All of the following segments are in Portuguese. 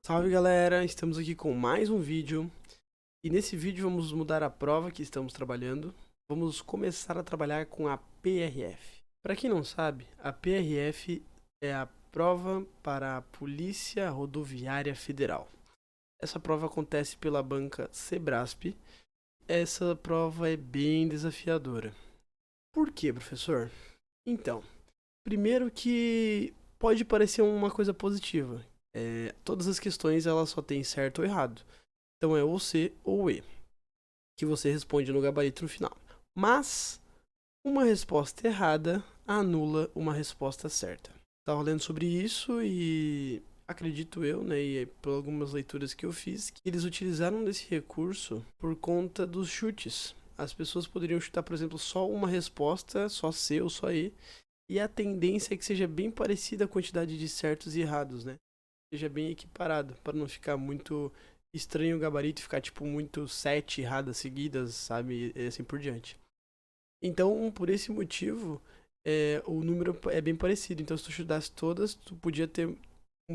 Salve galera, estamos aqui com mais um vídeo e nesse vídeo vamos mudar a prova que estamos trabalhando. Vamos começar a trabalhar com a PRF. Para quem não sabe, a PRF é a prova para a Polícia Rodoviária Federal. Essa prova acontece pela banca Sebrasp. Essa prova é bem desafiadora. Por quê, professor? Então, primeiro que pode parecer uma coisa positiva. Todas as questões elas só têm certo ou errado. Então é ou C ou E, que você responde no gabarito no final. Mas uma resposta errada anula uma resposta certa. Estava lendo sobre isso e acredito eu, né, e por algumas leituras que eu fiz, que eles utilizaram desse recurso por conta dos chutes. As pessoas poderiam chutar, por exemplo, só uma resposta, só C ou só E a tendência é que seja bem parecida a quantidade de certos e errados, né? Seja bem equiparado, para não ficar muito estranho o gabarito, ficar tipo muito 7 erradas seguidas, sabe? E assim por diante. Então, por esse motivo, o número é bem parecido. Então, se tu chutasse todas, tu podia ter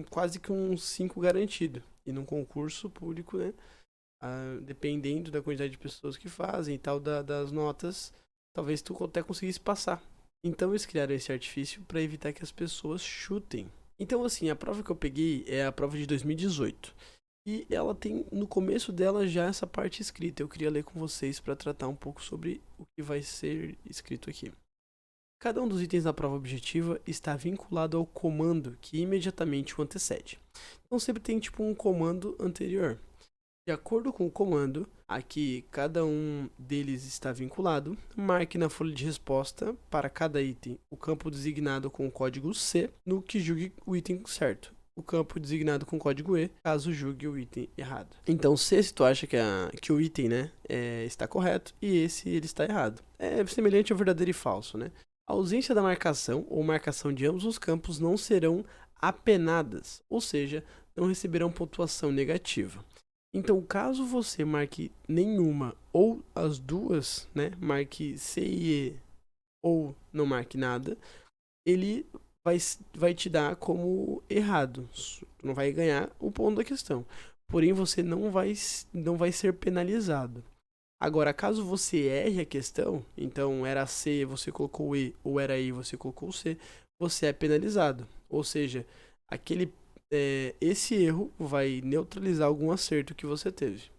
quase que um 5 garantido. E num concurso público, né? Dependendo da quantidade de pessoas que fazem e tal, das notas, talvez tu até conseguisse passar. Então eles criaram esse artifício para evitar que as pessoas chutem. Então assim, a prova que eu peguei é a prova de 2018. E ela tem no começo dela já essa parte escrita. Eu queria ler com vocês para tratar um pouco sobre o que vai ser escrito aqui. Cada um dos itens da prova objetiva está vinculado ao comando que imediatamente o antecede. Então sempre tem tipo um comando anterior. De acordo com o comando, aqui cada um deles está vinculado, marque na folha de resposta para cada item o campo designado com o código C no que julgue o item certo. O campo designado com o código E, caso julgue o item errado. Então, C, se tu acha que o item está correto, e esse ele está errado. É semelhante ao verdadeiro e falso, né? A ausência da marcação ou marcação de ambos os campos não serão apenadas, ou seja, não receberão pontuação negativa. Então, caso você marque nenhuma ou as duas, né, marque C e E ou não marque nada, ele vai te dar como errado. Não vai ganhar o ponto da questão. Porém, você não vai ser penalizado. Agora, caso você erre a questão, então era C, você colocou E, ou era E, você colocou C, você é penalizado. Ou seja, esse erro vai neutralizar algum acerto que você teve.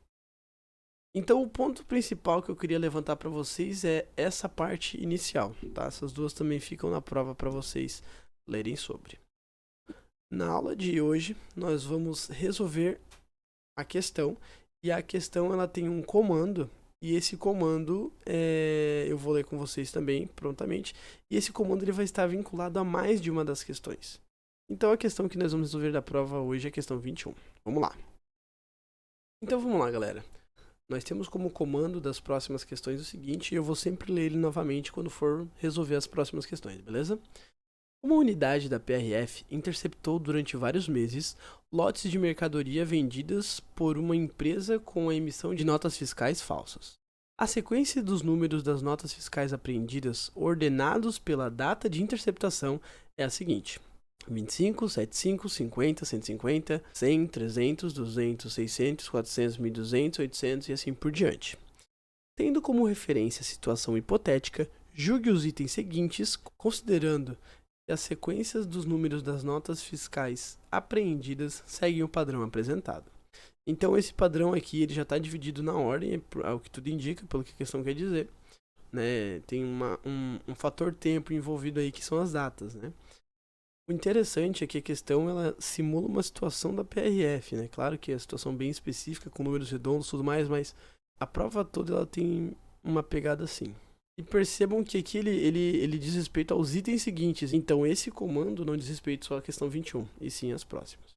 Então, o ponto principal que eu queria levantar para vocês é essa parte inicial, tá? Essas duas também ficam na prova para vocês lerem sobre. Na aula de hoje, nós vamos resolver a questão, e a questão ela tem um comando, e esse comando eu vou ler com vocês também prontamente, e esse comando ele vai estar vinculado a mais de uma das questões. Então a questão que nós vamos resolver da prova hoje é a questão 21. Vamos lá. Então vamos lá, galera. Nós temos como comando das próximas questões o seguinte, e eu vou sempre ler ele novamente quando for resolver as próximas questões, beleza? Uma unidade da PRF interceptou durante vários meses lotes de mercadoria vendidas por uma empresa com a emissão de notas fiscais falsas. A sequência dos números das notas fiscais apreendidas ordenados pela data de interceptação é a seguinte: 25, 75, 50, 150, 100, 300, 200, 600, 400, 1200, 800 e assim por diante. Tendo como referência a situação hipotética, julgue os itens seguintes, considerando que as sequências dos números das notas fiscais apreendidas seguem o padrão apresentado. Então esse padrão aqui ele já está dividido na ordem, é o que tudo indica, pelo que a questão quer dizer. Né? Tem um fator tempo envolvido aí que são as datas, né? O interessante é que a questão ela simula uma situação da PRF, né? Claro que é uma situação bem específica, com números redondos e tudo mais, mas a prova toda ela tem uma pegada assim. E percebam que aqui ele diz respeito aos itens seguintes, então esse comando não diz respeito só à questão 21, e sim às próximas.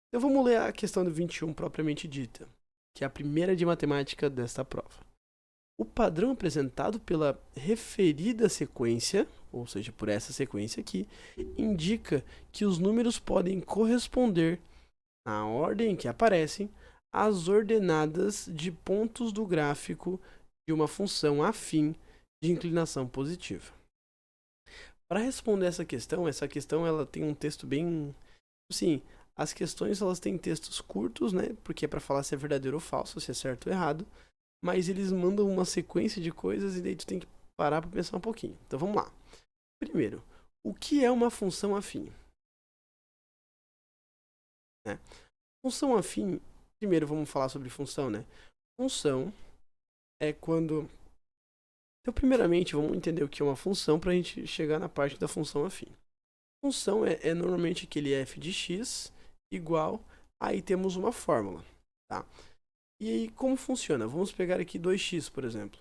Então vamos ler a questão do 21 propriamente dita, que é a primeira de matemática desta prova. O padrão apresentado pela referida sequência, ou seja, por essa sequência aqui, indica que os números podem corresponder, na ordem em que aparecem, às ordenadas de pontos do gráfico de uma função afim de inclinação positiva. Para responder essa questão ela tem um texto bem, assim, As questões elas têm textos curtos, né? Porque é para falar se é verdadeiro ou falso, se é certo ou errado. Mas eles mandam uma sequência de coisas e daí tu tem que parar para pensar um pouquinho. Então vamos lá. Primeiro, o que é uma função afim? Né? Função afim, primeiro vamos falar sobre função, né? Função é quando... Então, primeiramente, vamos entender o que é uma função para a gente chegar na parte da função afim. Função é normalmente aquele f de x igual, aí temos uma fórmula, tá? E aí, como funciona? Vamos pegar aqui 2x, por exemplo.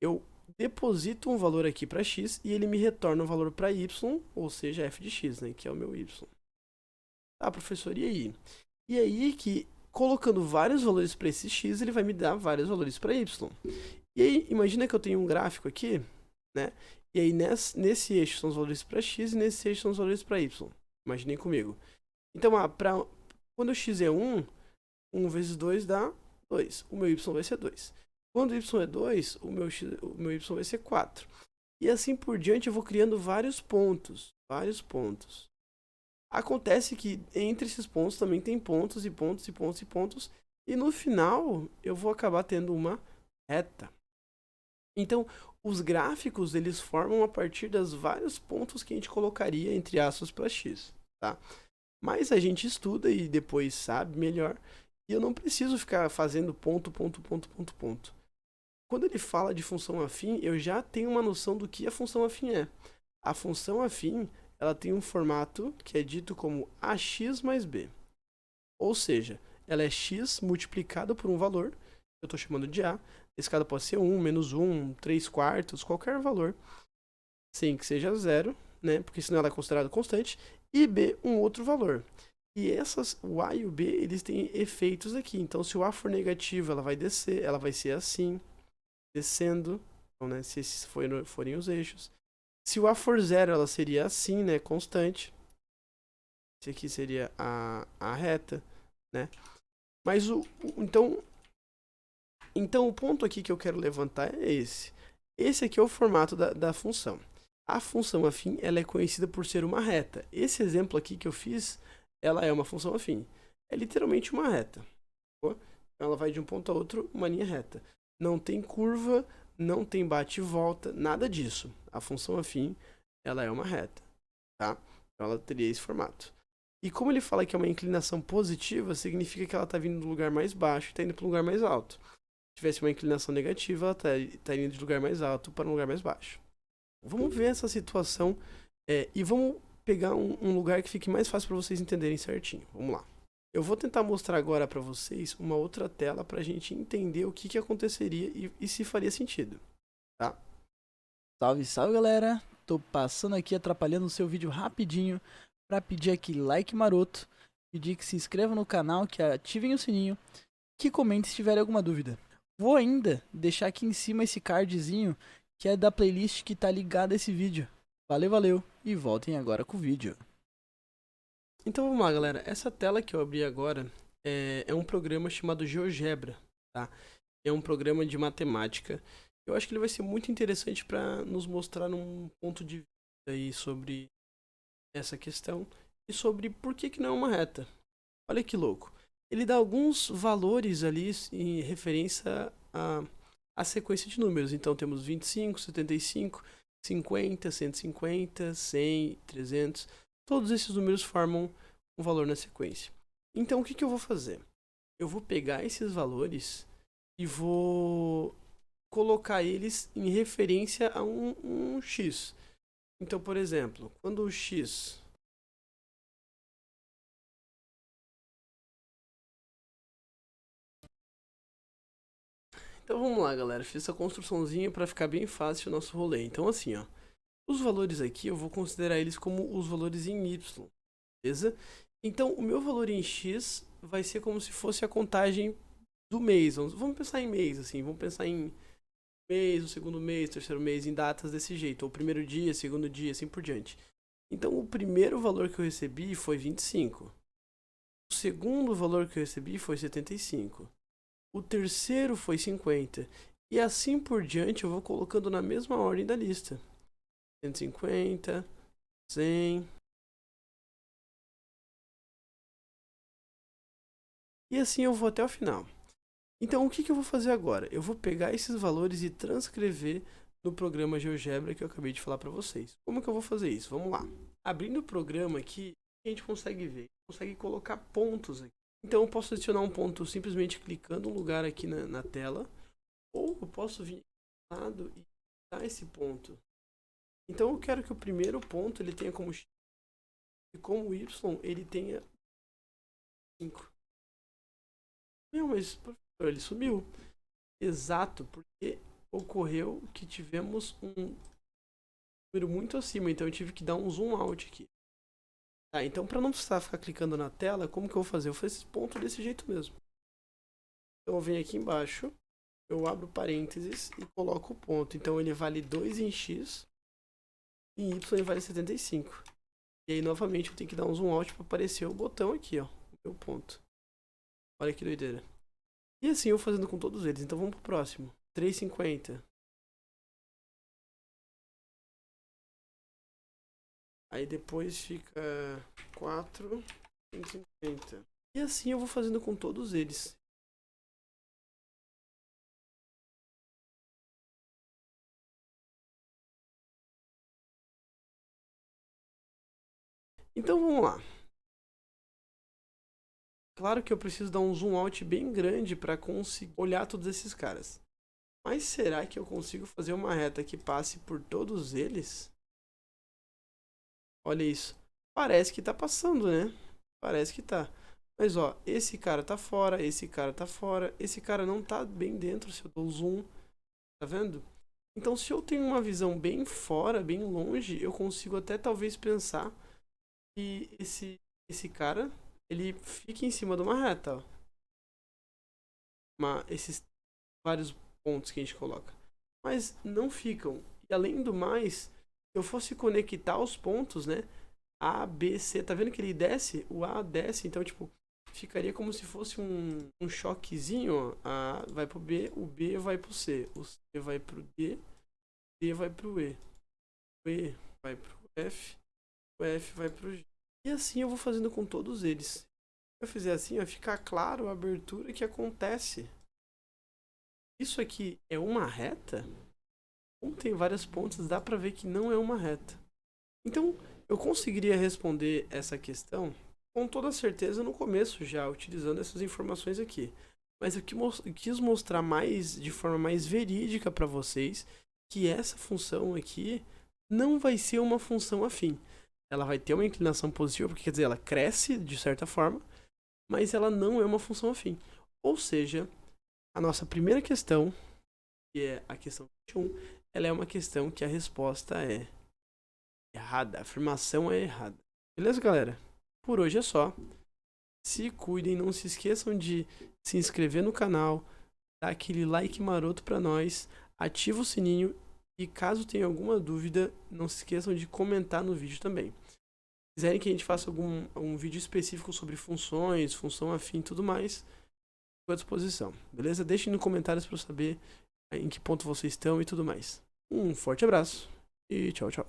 Eu deposito um valor aqui para x e ele me retorna um valor para y, ou seja, f de x, né? Que é o meu y. Tá, professor, e aí? E aí que, colocando vários valores para esse x, ele vai me dar vários valores para y. E aí, imagina que eu tenho um gráfico aqui, né? E aí, nesse eixo são os valores para x e nesse eixo são os valores para y. Imaginem comigo. Então, quando o x é 1, 1 vezes 2 dá 2. O meu y vai ser 2. Quando o y é 2, o meu y vai ser 4. E assim por diante, eu vou criando vários pontos. Vários pontos. Acontece que entre esses pontos também tem pontos e pontos e pontos e pontos. E no final, eu vou acabar tendo uma reta. Então, os gráficos, eles formam a partir dos vários pontos que a gente colocaria entre aspas para x, tá? Mas a gente estuda e depois sabe melhor. E eu não preciso ficar fazendo ponto, ponto, ponto, ponto, ponto. Quando ele fala de função afim, eu já tenho uma noção do que a função afim é. A função afim, ela tem um formato que é dito como ax mais b. Ou seja, ela é x multiplicado por um valor, eu estou chamando de a. Esse caso pode ser 1, menos 1, 3 quartos, qualquer valor, sem que seja 0, né? Porque senão ela é considerada constante. E b, um outro valor. E o a e o b, eles têm efeitos aqui. Então, se o a for negativo, ela vai descer, ela vai ser assim, descendo, então, né, se esses forem os eixos. Se o a for 0, ela seria assim, né, constante. Esse aqui seria a reta, né? Mas então o ponto aqui que eu quero levantar é esse. Esse aqui é o formato da função. A função afim, ela é conhecida por ser uma reta. Esse exemplo aqui que eu fiz, ela é uma função afim. É literalmente uma reta. Ela vai de um ponto a outro, uma linha reta. Não tem curva, não tem bate e volta, nada disso. A função afim, ela é uma reta, tá? Então ela teria esse formato. E como ele fala que é uma inclinação positiva, significa que ela está vindo do lugar mais baixo e está indo para o lugar mais alto. Se tivesse uma inclinação negativa, ela está indo de lugar mais alto para um lugar mais baixo. Vamos ver essa situação e vamos pegar um lugar que fique mais fácil para vocês entenderem certinho. Vamos lá. Eu vou tentar mostrar agora para vocês uma outra tela para a gente entender o que aconteceria e se faria sentido, tá? Salve, salve galera! Tô passando aqui atrapalhando o seu vídeo rapidinho para pedir aquele like maroto, pedir que se inscrevam no canal, que ativem o sininho, que comentem se tiverem alguma dúvida. Vou ainda deixar aqui em cima esse cardzinho que é da playlist que tá ligada a esse vídeo. Valeu e voltem agora com o vídeo. Então vamos lá, galera. Essa tela que eu abri agora é um programa chamado GeoGebra, tá? É um programa de matemática. Eu acho que ele vai ser muito interessante para nos mostrar um ponto de vista aí sobre essa questão e sobre por que não é uma reta. Olha que louco. Ele dá alguns valores ali em referência à sequência de números. Então temos 25, 75, 50, 150, 100, 300. Todos esses números formam um valor na sequência. Então o que eu vou fazer? Eu vou pegar esses valores e vou colocar eles em referência a um x. Então, por exemplo, quando o x Então vamos lá, galera. Fiz essa construçãozinha para ficar bem fácil o nosso rolê. Então assim, ó, os valores aqui eu vou considerar eles como os valores em y, beleza? Então o meu valor em x vai ser como se fosse a contagem do mês. Vamos pensar em mês, assim. Vamos pensar em mês, o segundo mês, terceiro mês, em datas desse jeito. Ou primeiro dia, segundo dia, assim por diante. Então o primeiro valor que eu recebi foi 25. O segundo valor que eu recebi foi 75. O terceiro foi 50. E assim por diante eu vou colocando na mesma ordem da lista. 150, 100, E assim eu vou até o final. Então, o que eu vou fazer agora? Eu vou pegar esses valores e transcrever no programa GeoGebra que eu acabei de falar para vocês. Como que eu vou fazer isso? Vamos lá. Abrindo o programa aqui, a gente consegue ver, consegue colocar pontos aqui. Então, eu posso adicionar um ponto simplesmente clicando um lugar aqui na tela, ou eu posso vir do lado e dar esse ponto. Então, eu quero que o primeiro ponto ele tenha como X e como Y ele tenha 5. Não, mas professor, ele sumiu. Exato, porque ocorreu que tivemos um número muito acima, então eu tive que dar um zoom out aqui. Tá, então para não precisar ficar clicando na tela, como que eu vou fazer? Eu faço esse ponto desse jeito mesmo. Então eu venho aqui embaixo, eu abro parênteses e coloco o ponto. Então ele vale 2 em X e em Y ele vale 75. E aí novamente eu tenho que dar um zoom out para aparecer o botão aqui, ó, o meu ponto. Olha que doideira. E assim eu fazendo com todos eles. Então vamos pro próximo. 3,50. Aí depois fica 4,50. E assim eu vou fazendo com todos eles. Então vamos lá. Claro que eu preciso dar um zoom out bem grande para conseguir olhar todos esses caras. Mas será que eu consigo fazer uma reta que passe por todos eles? Olha isso. Parece que tá passando, né? Parece que tá. Mas ó, esse cara tá fora, esse cara tá fora, esse cara não tá bem dentro se eu dou zoom. Tá vendo? Então se eu tenho uma visão bem fora, bem longe, eu consigo até talvez pensar que esse cara, ele fica em cima de uma reta, ó. Esses vários pontos que a gente coloca. Mas não ficam. E além do mais, se eu fosse conectar os pontos, né? A, B, C, tá vendo que ele desce? O A desce, então, tipo, ficaria como se fosse um choquezinho, ó. A vai pro B, o B vai pro C, o C vai pro D, o D vai pro E, o E vai pro F, o F vai pro G. E assim eu vou fazendo com todos eles. Se eu fizer assim, vai ficar claro a abertura que acontece. Isso aqui é uma reta? Como tem vários pontos, dá pra ver que não é uma reta. Então, eu conseguiria responder essa questão com toda certeza no começo já, utilizando essas informações aqui. Mas eu quis mostrar mais, de forma mais verídica para vocês, que essa função aqui não vai ser uma função afim. Ela vai ter uma inclinação positiva, porque quer dizer, ela cresce de certa forma, mas ela não é uma função afim. Ou seja, a nossa primeira questão, que é a questão 21, ela é uma questão que a resposta é errada. A afirmação é errada. Beleza, galera? Por hoje é só. Se cuidem, não se esqueçam de se inscrever no canal, dar aquele like maroto pra nós, ativa o sininho e caso tenha alguma dúvida, não se esqueçam de comentar no vídeo também. Se quiserem que a gente faça um vídeo específico sobre funções, função afim e tudo mais, estou à disposição. Beleza? Deixem nos comentários para eu saber em que ponto vocês estão e tudo mais. Um forte abraço e tchau, tchau.